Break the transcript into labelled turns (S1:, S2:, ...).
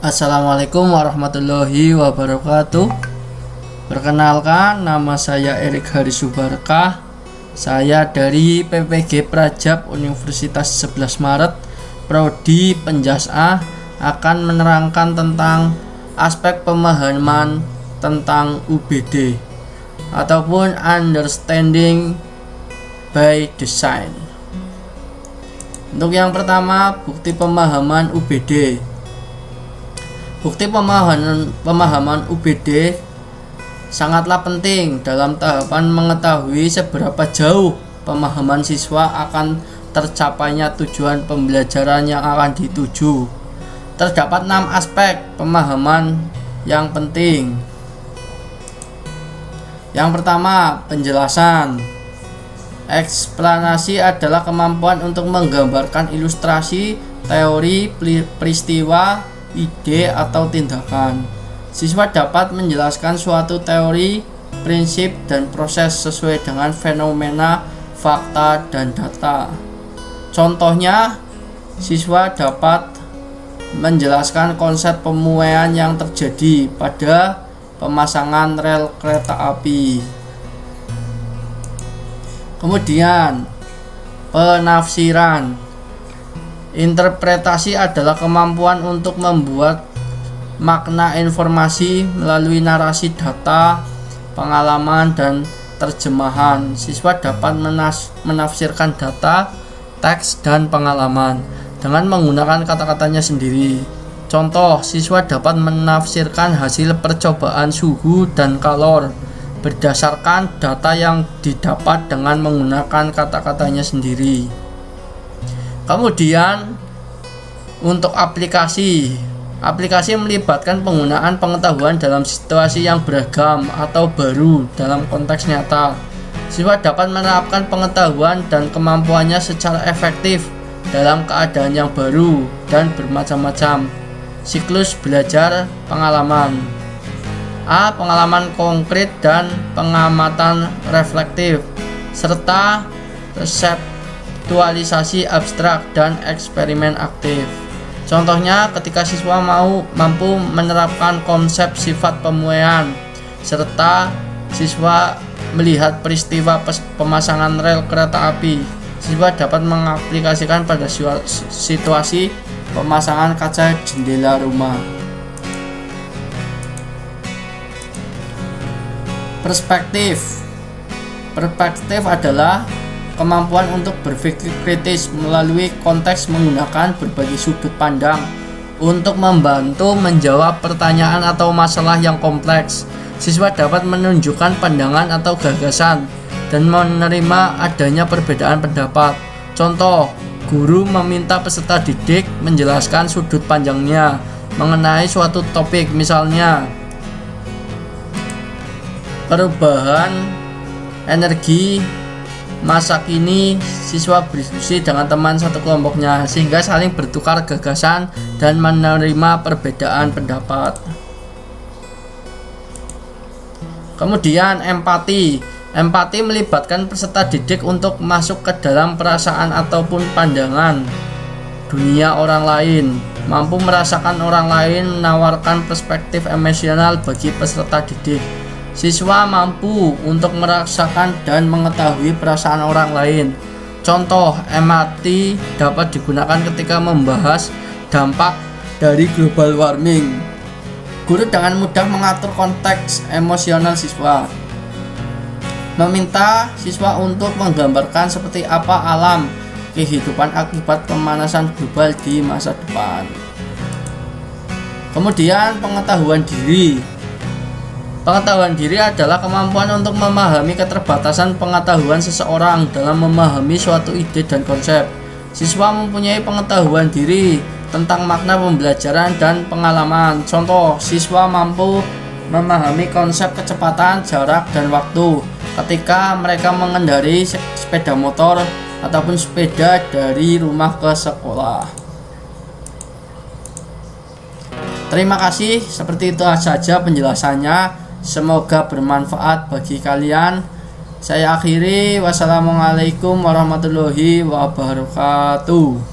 S1: Assalamualaikum warahmatullahi wabarakatuh. Perkenalkan, nama saya Erik Harisubarkah. Saya dari PPG Prajab Universitas 11 Maret Prodi Penjas-A akan menerangkan tentang aspek pemahaman tentang UBD ataupun Understanding by Design. Untuk yang pertama, bukti pemahaman UBD. Bukti pemahaman UBD sangatlah penting dalam tahapan mengetahui seberapa jauh pemahaman siswa akan tercapainya tujuan pembelajaran yang akan dituju. Terdapat 6 aspek pemahaman yang penting. Yang pertama, penjelasan. Eksplanasi adalah kemampuan untuk menggambarkan ilustrasi, teori, peristiwa, ide atau tindakan. Siswa dapat menjelaskan suatu teori, prinsip, dan proses sesuai dengan fenomena, fakta, dan data. Contohnya, siswa dapat menjelaskan konsep pemuaian yang terjadi pada pemasangan rel kereta api. Kemudian, penafsiran. Interpretasi adalah kemampuan untuk membuat makna informasi melalui narasi data, pengalaman, dan terjemahan. Siswa dapat menafsirkan data, teks, dan pengalaman dengan menggunakan kata-katanya sendiri. Contoh, siswa dapat menafsirkan hasil percobaan suhu dan kalor berdasarkan data yang didapat dengan menggunakan kata-katanya sendiri. Kemudian untuk aplikasi melibatkan penggunaan pengetahuan dalam situasi yang beragam atau baru dalam konteks nyata. Siswa dapat menerapkan pengetahuan dan kemampuannya secara efektif dalam keadaan yang baru dan bermacam-macam. Siklus belajar pengalaman. A. Pengalaman konkret dan pengamatan reflektif serta konseptualisasi abstrak dan eksperimen aktif. Contohnya, ketika siswa mampu menerapkan konsep sifat pemuaian serta siswa melihat peristiwa pemasangan rel kereta api, siswa dapat mengaplikasikan pada situasi pemasangan kaca jendela rumah. Perspektif adalah kemampuan untuk berpikir kritis melalui konteks menggunakan berbagai sudut pandang untuk membantu menjawab pertanyaan atau masalah yang kompleks. Siswa dapat menunjukkan pandangan atau gagasan dan menerima adanya perbedaan pendapat. Contoh, guru meminta peserta didik menjelaskan sudut pandangnya mengenai suatu topik, misalnya perubahan energi masa kini. Siswa berdiskusi dengan teman satu kelompoknya sehingga saling bertukar gagasan dan menerima perbedaan pendapat. Kemudian empati melibatkan peserta didik untuk masuk ke dalam perasaan ataupun pandangan dunia orang lain, mampu merasakan orang lain, menawarkan perspektif emosional bagi peserta didik. Siswa mampu untuk merasakan dan mengetahui perasaan orang lain. Contoh, empati dapat digunakan ketika membahas dampak dari global warming. Guru dengan mudah mengatur konteks emosional siswa. Meminta siswa untuk menggambarkan seperti apa alam kehidupan akibat pemanasan global di masa depan. Kemudian pengetahuan diri. Pengetahuan diri adalah kemampuan untuk memahami keterbatasan pengetahuan seseorang dalam memahami suatu ide dan konsep. Siswa mempunyai pengetahuan diri tentang makna pembelajaran dan pengalaman. Contoh, siswa mampu memahami konsep kecepatan, jarak, dan waktu ketika mereka mengendarai sepeda motor ataupun sepeda dari rumah ke sekolah. Terima kasih, seperti itu saja penjelasannya. Semoga bermanfaat bagi kalian. Saya akhiri. Wassalamualaikum warahmatullahi wabarakatuh.